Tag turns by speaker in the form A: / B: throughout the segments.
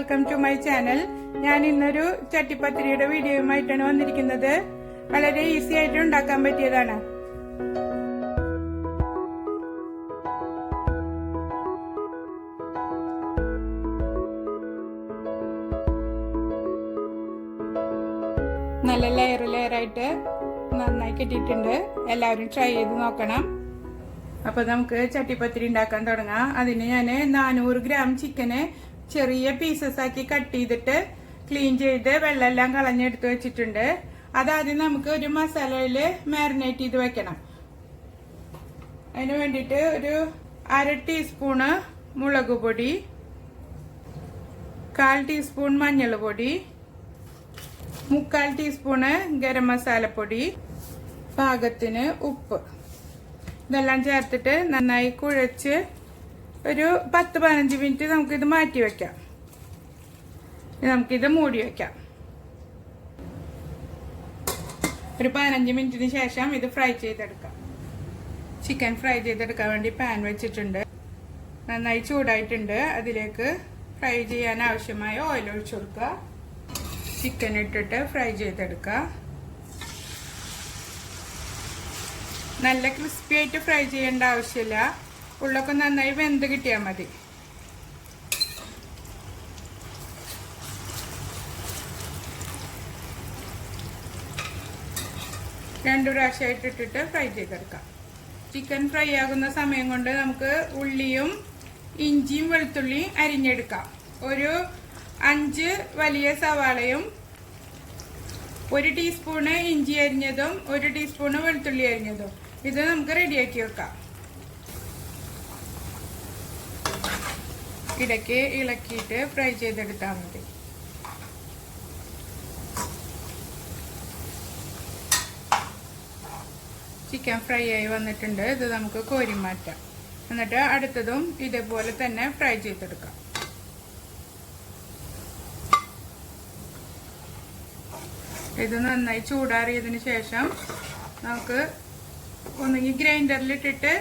A: Welcome to my channel. ഞാൻ ഇന്നൊരു ചട്ടിപ്പത്തിരിയുടെ വീഡിയോയുമായിട്ടാണ് വന്നിരിക്കുന്നത്. വളരെ ഈസി ആയിട്ട് ഉണ്ടാക്കാൻ പറ്റിയതാണ്. നല്ല ലെയറായിട്ട് നന്നായി കിട്ടിയിട്ടുണ്ട്. എല്ലാവരും ട്രൈ ചെയ്ത് നോക്കണം. അപ്പൊ നമുക്ക് ചട്ടിപ്പത്തിരി ഉണ്ടാക്കാൻ തുടങ്ങാം. അതിന് ഞാൻ 400 ഗ്രാം ചിക്കന് ചെറിയ പീസസ് ആക്കി കട്ട് ചെയ്തിട്ട് ക്ലീൻ ചെയ്ത് വെള്ളമെല്ലാം കളഞ്ഞെടുത്ത് വെച്ചിട്ടുണ്ട്. അതാദ്യം നമുക്ക് ഒരു മസാലയില് മാരിനേറ്റ് ചെയ്ത് വെക്കണം. അതിന് വേണ്ടിയിട്ട് ഒരു 1/2 ടീസ്പൂണ് മുളക് പൊടി, 1/4 ടീസ്പൂൺ മഞ്ഞൾ പൊടി, 3/4 ടീസ്പൂണ് ഗരം മസാലപ്പൊടി, പാകത്തിന് ഉപ്പ്, ഇതെല്ലാം ചേർത്തിട്ട് നന്നായി കുഴച്ച് ഒരു 10-15 മിനിറ്റ് നമുക്കിത് മാറ്റി വെക്കാം. നമുക്കിത് മൂടി വെക്കാം. ഒരു 15 മിനിറ്റിന് ശേഷം ഇത് ഫ്രൈ ചെയ്തെടുക്കാം. ചിക്കൻ ഫ്രൈ ചെയ്തെടുക്കാൻ വേണ്ടി പാൻ വെച്ചിട്ടുണ്ട്. നന്നായി ചൂടായിട്ടുണ്ട്. അതിലേക്ക് ഫ്രൈ ചെയ്യാൻ ആവശ്യമായ ഓയിൽ ഒഴിച്ചു കൊടുക്കുക. ചിക്കൻ ഇട്ടിട്ട് ഫ്രൈ ചെയ്തെടുക്കുക. നല്ല ക്രിസ്പി ആയിട്ട് ഫ്രൈ ചെയ്യേണ്ട ആവശ്യമില്ല. ഉള്ളൊക്കെ നന്നായി വെന്ത് കിട്ടിയാൽ മതി. രണ്ടു പ്രാവശ്യമായിട്ട് ഇട്ടിട്ട് ഫ്രൈ ചെയ്തെടുക്കാം. ചിക്കൻ ഫ്രൈ ആകുന്ന സമയം കൊണ്ട് നമുക്ക് ഉള്ളിയും ഇഞ്ചിയും വെളുത്തുള്ളിയും അരിഞ്ഞെടുക്കാം. ഒരു 5 വലിയ സവാളയും 1 ടീസ്പൂണ് ഇഞ്ചി അരിഞ്ഞതും 1 ടീസ്പൂണ് വെളുത്തുള്ളി അരിഞ്ഞതും ഇത് നമുക്ക് റെഡിയാക്കി വെക്കാം. ഇടയ്ക്ക് ഇളക്കിയിട്ട് ഫ്രൈ ചെയ്തെടുത്താൽ മതി. ചിക്കൻ ഫ്രൈ ആയി വന്നിട്ടുണ്ട്. ഇത് നമുക്ക് കോരി മാറ്റാം. എന്നിട്ട് അടുത്തതും ഇതേപോലെ തന്നെ ഫ്രൈ ചെയ്തെടുക്കാം. ഇത് നന്നായി ചൂടാറിയതിന് ശേഷം നമുക്ക് ഒന്നുകിൽ ഗ്രൈൻഡറിലിട്ടിട്ട്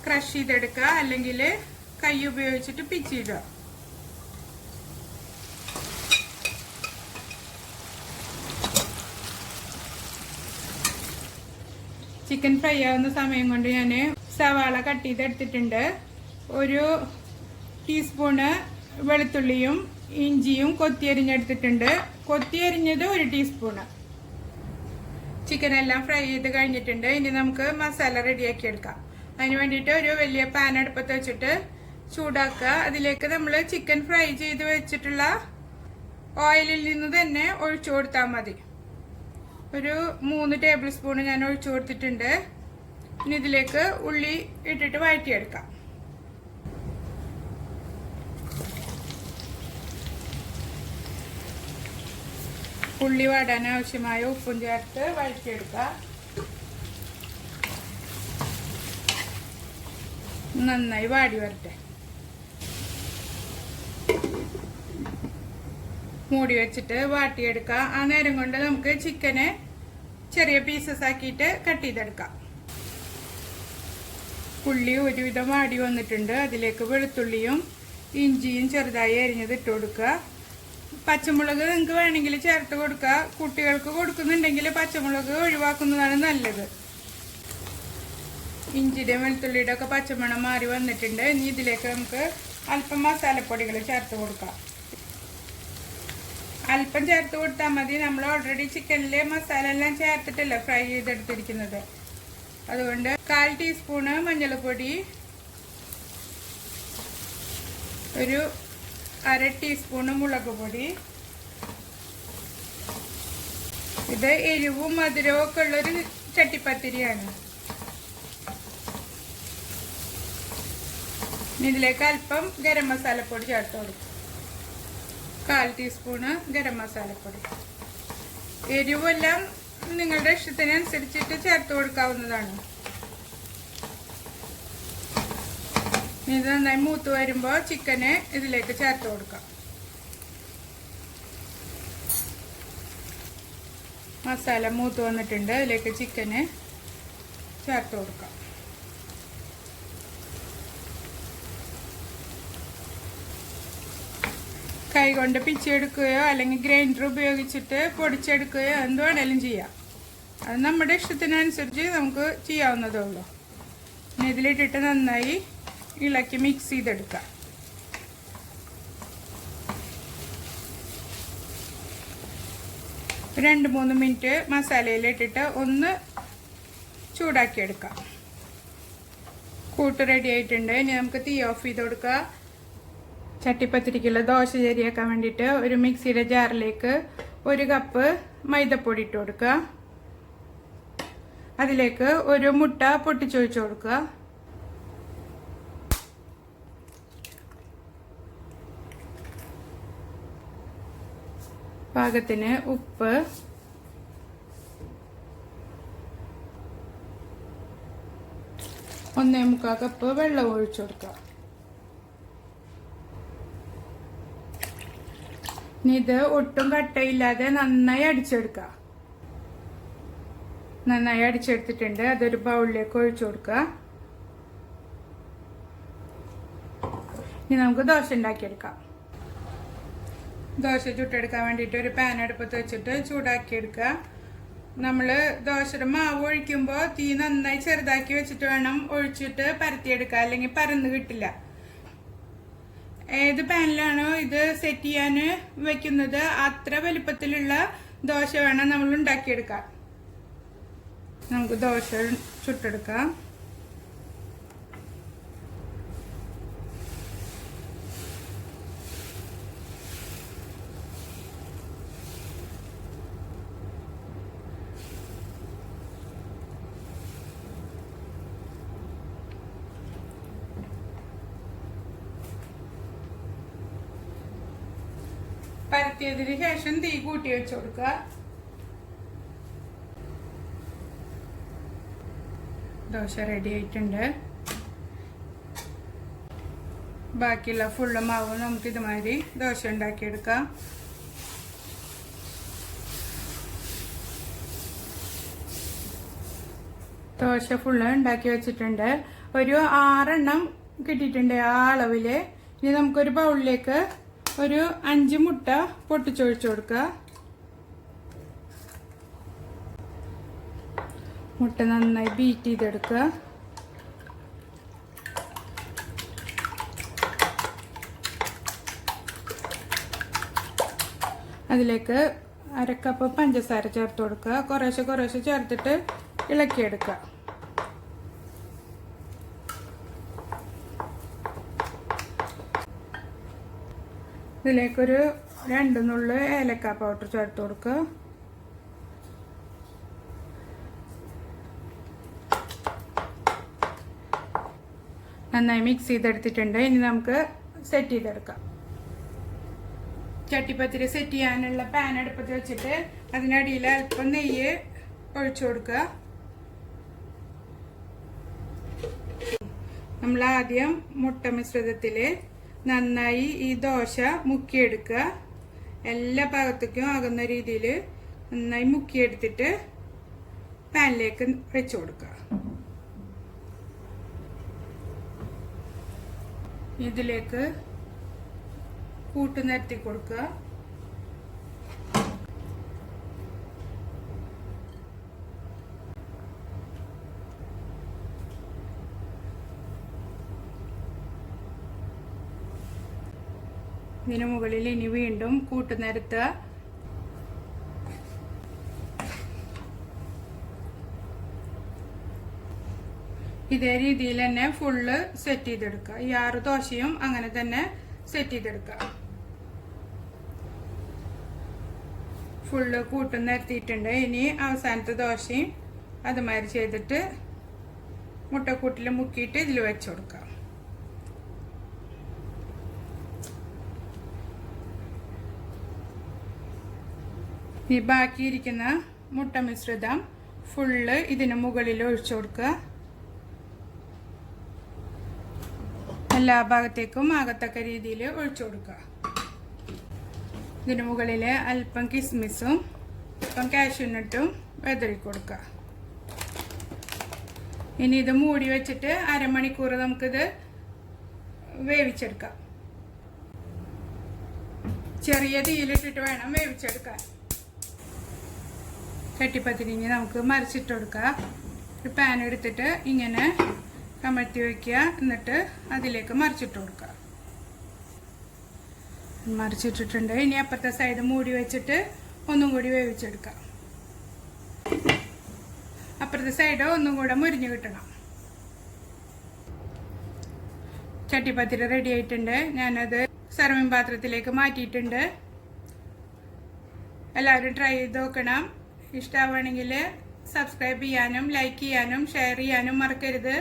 A: ക്രഷ് ചെയ്തെടുക്കുക, അല്ലെങ്കിൽ കൈ ഉപയോഗിച്ചിട്ട് പിച്ചിടുക. ചിക്കൻ ഫ്രൈ ആവുന്ന സമയം കൊണ്ട് ഞാൻ സവാള കട്ട് ചെയ്തെടുത്തിട്ടുണ്ട്. 1 ടീസ്പൂണ് വെളുത്തുള്ളിയും ഇഞ്ചിയും കൊത്തിയരിഞ്ഞെടുത്തിട്ടുണ്ട്. കൊത്തിയരിഞ്ഞത് 1 ടീസ്പൂണ്. ചിക്കൻ എല്ലാം ഫ്രൈ ചെയ്ത് കഴിഞ്ഞിട്ടുണ്ട്. ഇനി നമുക്ക് മസാല റെഡിയാക്കി എടുക്കാം. അതിന് വേണ്ടിയിട്ട് ഒരു വലിയ പാൻ അടുപ്പത്ത് വെച്ചിട്ട് ചൂടാക്കുക. അതിലേക്ക് നമ്മൾ ചിക്കൻ ഫ്രൈ ചെയ്ത് വെച്ചിട്ടുള്ള ഓയിലിൽ നിന്ന് തന്നെ ഒഴിച്ചു കൊടുത്താൽ മതി. ഒരു 3 ടേബിൾ സ്പൂൺ ഞാൻ ഒഴിച്ചു കൊടുത്തിട്ടുണ്ട്. ഇനി ഇതിലേക്ക് ഉള്ളി ഇട്ടിട്ട് വഴറ്റിയെടുക്കാം. ഉള്ളി വാടാൻ ആവശ്യമായ ഉപ്പും ചേർത്ത് വഴറ്റിയെടുക്കുക. നന്നായി വാടി വരട്ടെ. മൂടി വെച്ചിട്ട് വാട്ടിയെടുക്കുക. ആ നേരം കൊണ്ട് നമുക്ക് ചിക്കന് ചെറിയ പീസസ് ആക്കിയിട്ട് കട്ട് ചെയ്തെടുക്കാം. ഉള്ളി ഒരുവിധം വാടി വന്നിട്ടുണ്ട്. അതിലേക്ക് വെളുത്തുള്ളിയും ഇഞ്ചിയും ചെറുതായി അരിഞ്ഞത് ഇട്ട് കൊടുക്കുക. പച്ചമുളക് നിങ്ങൾക്ക് വേണമെങ്കിൽ ചേർത്ത് കൊടുക്കുക. കുട്ടികൾക്ക് കൊടുക്കുന്നുണ്ടെങ്കിൽ പച്ചമുളക് ഒഴിവാക്കുന്നതാണ് നല്ലത്. ഇഞ്ചിയുടെയും വെളുത്തുള്ളിയുടെ ഒക്കെ പച്ചമണം മാറി വന്നിട്ടുണ്ട്. ഇനി ഇതിലേക്ക് നമുക്ക് അല്പം മസാലപ്പൊടികൾ ചേർത്ത് കൊടുക്കാം. അല്പം ചേർത്ത് കൊടുത്താൽ മതി. നമ്മൾ ഓൾറെഡി ചിക്കനിലെ മസാല എല്ലാം ചേർത്തിട്ടല്ല ഫ്രൈ ചെയ്തെടുത്തിരിക്കുന്നത്. അതുകൊണ്ട് 1/4 ടീസ്പൂണ് മഞ്ഞൾപ്പൊടി, ഒരു 1/2 ടീസ്പൂണ് മുളക് പൊടി. ഇത് എരിവും മധുരവും ഒക്കെ ഉള്ളൊരു ചട്ടിപ്പത്തിരിയാണ്. ഇതിലേക്ക് അല്പം ഗരം മസാലപ്പൊടി ചേർത്ത് കൊടുക്കും. 1/4 ടീസ്പൂണ് ഗരം മസാലപ്പൊടി. എരിവെല്ലാം നിങ്ങളുടെ ഇഷ്ടത്തിനനുസരിച്ചിട്ട് ചേർത്ത് കൊടുക്കാവുന്നതാണ്. ഇത് നന്നായി മൂത്ത് വരുമ്പോൾ ചിക്കന് ഇതിലേക്ക് ചേർത്ത് കൊടുക്കാം. മസാല മൂത്ത് വന്നിട്ടുണ്ട്. ഇതിലേക്ക് ചിക്കന് ചേർത്ത് കൊടുക്കാം. കൈ കൊണ്ട് പിച്ചെടുക്കുകയോ അല്ലെങ്കിൽ ഗ്രൈൻഡർ ഉപയോഗിച്ചിട്ട് പൊടിച്ചെടുക്കുകയോ എന്ത് വേണേലും ചെയ്യാം. അത് നമ്മുടെ ഇഷ്ടത്തിനനുസരിച്ച് നമുക്ക് ചെയ്യാവുന്നതേ ഉള്ളൂ. ഇനി ഇതിലിട്ടിട്ട് നന്നായി ഇളക്കി മിക്സ് ചെയ്തെടുക്കാം. രണ്ട് മൂന്ന് മിനിറ്റ് മസാലയിലിട്ടിട്ട് ഒന്ന് ചൂടാക്കിയെടുക്കാം. കൂട്ട് റെഡി ആയിട്ടുണ്ട്. ഇനി നമുക്ക് തീ ഓഫ് ചെയ്ത് കൊടുക്കാം. ചട്ടിപ്പത്തിരിക്കുള്ള ദോശ ശരിയാക്കാൻ വേണ്ടിയിട്ട് ഒരു മിക്സിയുടെ ജാറിലേക്ക് 1 കപ്പ് മൈദപ്പൊടി ഇട്ട് കൊടുക്കുക. അതിലേക്ക് ഒരു മുട്ട പൊട്ടിച്ചൊഴിച്ച് കൊടുക്കുക. പാകത്തിന് ഉപ്പ്, 1.25 കപ്പ് വെള്ളം ഒഴിച്ചു കൊടുക്കുക. ഇനി ഇത് ഒട്ടും കട്ടയില്ലാതെ നന്നായി അടിച്ചെടുക്കുക. നന്നായി അടിച്ചെടുത്തിട്ടുണ്ട്. അതൊരു ബൗളിലേക്ക് ഒഴിച്ചു കൊടുക്കുക. ഇനി നമുക്ക് ദോശ ഉണ്ടാക്കിയെടുക്കാം. ദോശ ചുട്ടെടുക്കാൻ വേണ്ടിയിട്ട് ഒരു പാൻ അടുപ്പത്ത് വെച്ചിട്ട് ചൂടാക്കിയെടുക്കുക. നമ്മൾ ദോശയുടെ മാവ് ഒഴിക്കുമ്പോൾ തീ നന്നായി ചെറുതാക്കി വെച്ചിട്ട് വേണം ഒഴിച്ചിട്ട് പരത്തിയെടുക്കുക, അല്ലെങ്കിൽ പരന്ന് കിട്ടില്ല. ഏത് പാനിലാണോ ഇത് സെറ്റ് ചെയ്യാൻ വെക്കുന്നത് അത്ര വലിപ്പത്തിലുള്ള ദോശ വേണം നമ്മൾ ഉണ്ടാക്കിയെടുക്കാൻ. നമുക്ക് ദോശ ചുട്ടെടുക്കാം. പരത്തിയതിന് ശേഷം തീ കൂട്ടി വെച്ച് കൊടുക്കുക. ദോശ റെഡി ആയിട്ടുണ്ട്. ബാക്കിയുള്ള ഫുള്ള് മാവ് നമുക്ക് ഇതുമാതിരി ദോശ ഉണ്ടാക്കിയെടുക്കാം. ദോശ ഫുള്ള് ഉണ്ടാക്കി വെച്ചിട്ടുണ്ട്. ഒരു 6 എണ്ണം കിട്ടിയിട്ടുണ്ട് ആ അളവില്. ഇനി നമുക്കൊരു ബൗളിലേക്ക് ഒരു 5 മുട്ട പൊട്ടിച്ചൊഴിച്ചു കൊടുക്കുക. മുട്ട നന്നായി ബീറ്റ് ചെയ്തെടുക്കുക. അതിലേക്ക് 1/2 കപ്പ് പഞ്ചസാര ചേർത്ത് കൊടുക്കുക. കുറേശ്ശെ കുറേശ്ശെ ചേർത്തിട്ട് ഇളക്കിയെടുക്കുക. ഇതിലേക്കൊരു 2 നുള്ള് ഏലക്ക പൗഡർ ചേർത്ത് കൊടുക്കുക. നന്നായി മിക്സ് ചെയ്തെടുത്തിട്ടുണ്ട്. ഇനി നമുക്ക് സെറ്റ് ചെയ്തെടുക്കാം. ചട്ടിപ്പത്തിരി സെറ്റ് ചെയ്യാനുള്ള പാൻ അടുപ്പത്ത് വെച്ചിട്ട് അതിനടിയിൽ അല്പം നെയ്യ് ഒഴിച്ചു കൊടുക്കുക. നമ്മൾ ആദ്യം മുട്ട മിശ്രിതത്തിൽ നന്നായി ഈ ദോശ മുക്കിയെടുക്കുക. എല്ലാ ഭാഗത്തേക്കും ആകുന്ന രീതിയിൽ നന്നായി മുക്കിയെടുത്തിട്ട് പാനിലേക്ക് വെച്ചു കൊടുക്കുക. ഇതിലേക്ക് കൂട്ട് നിരത്തി കൊടുക്കുക. ഇതിനു മുകളിൽ ഇനി വീണ്ടും കൂട്ട് നിരത്തുക. ഇതേ രീതിയിൽ തന്നെ ഫുള്ള് സെറ്റ് ചെയ്തെടുക്കുക. ഈ 6 ദോശയും അങ്ങനെ തന്നെ സെറ്റ് ചെയ്തെടുക്കുക. ഫുള്ള് കൂട്ടും നിരത്തിയിട്ടുണ്ട്. ഇനി അവസാനത്തെ ദോശയും അതുമാതിരി ചെയ്തിട്ട് മുട്ടക്കൂട്ടിൽ മുക്കിയിട്ട് ഇതിൽ വെച്ച് കൊടുക്കുക. ഈ ബാക്കിയിരിക്കുന്ന മുട്ട മിശ്രിതം ഫുള്ള് ഇതിന് മുകളിൽ ഒഴിച്ചു കൊടുക്കുക. എല്ലാ ഭാഗത്തേക്കും ആകത്തക്ക രീതിയിൽ ഒഴിച്ചു കൊടുക്കുക. ഇതിന് മുകളിൽ അല്പം കിസ്മിസും അല്പം കാഷ്യൂനട്ടും വെതറി കൊടുക്കുക. ഇനി ഇത് മൂടി വെച്ചിട്ട് അരമണിക്കൂർ നമുക്കിത് വേവിച്ചെടുക്കാം. ചെറിയ തീയിലിട്ടിട്ട് വേണം വേവിച്ചെടുക്കാൻ. ചട്ടിപ്പത്തിരിഞ്ഞ് നമുക്ക് മറിച്ചിട്ട് കൊടുക്കാം. ഒരു പാൻ എടുത്തിട്ട് ഇങ്ങനെ കമഴ്ത്തി വയ്ക്കുക. എന്നിട്ട് അതിലേക്ക് മറിച്ചിട്ട് കൊടുക്കുക. മറിച്ചിട്ടിട്ടുണ്ട്. ഇനി അപ്പുറത്തെ സൈഡ് മൂടി വെച്ചിട്ട് ഒന്നും കൂടി വേവിച്ചെടുക്കാം. അപ്പുറത്തെ സൈഡ് ഒന്നും കൂടെ മുരിഞ്ഞ് കിട്ടണം. ചട്ടിപ്പത്തിരി റെഡി ആയിട്ടുണ്ട്. ഞാനത് സർവിംഗ് പാത്രത്തിലേക്ക് മാറ്റിയിട്ടുണ്ട്. എല്ലാവരും ട്രൈ ചെയ്ത് നോക്കണം. ഇഷ്ടമാവുകയാണെങ്കിൽ സബ്സ്ക്രൈബ് ചെയ്യാനും ലൈക്ക് ചെയ്യാനും ഷെയർ ചെയ്യാനും മറക്കരുത്.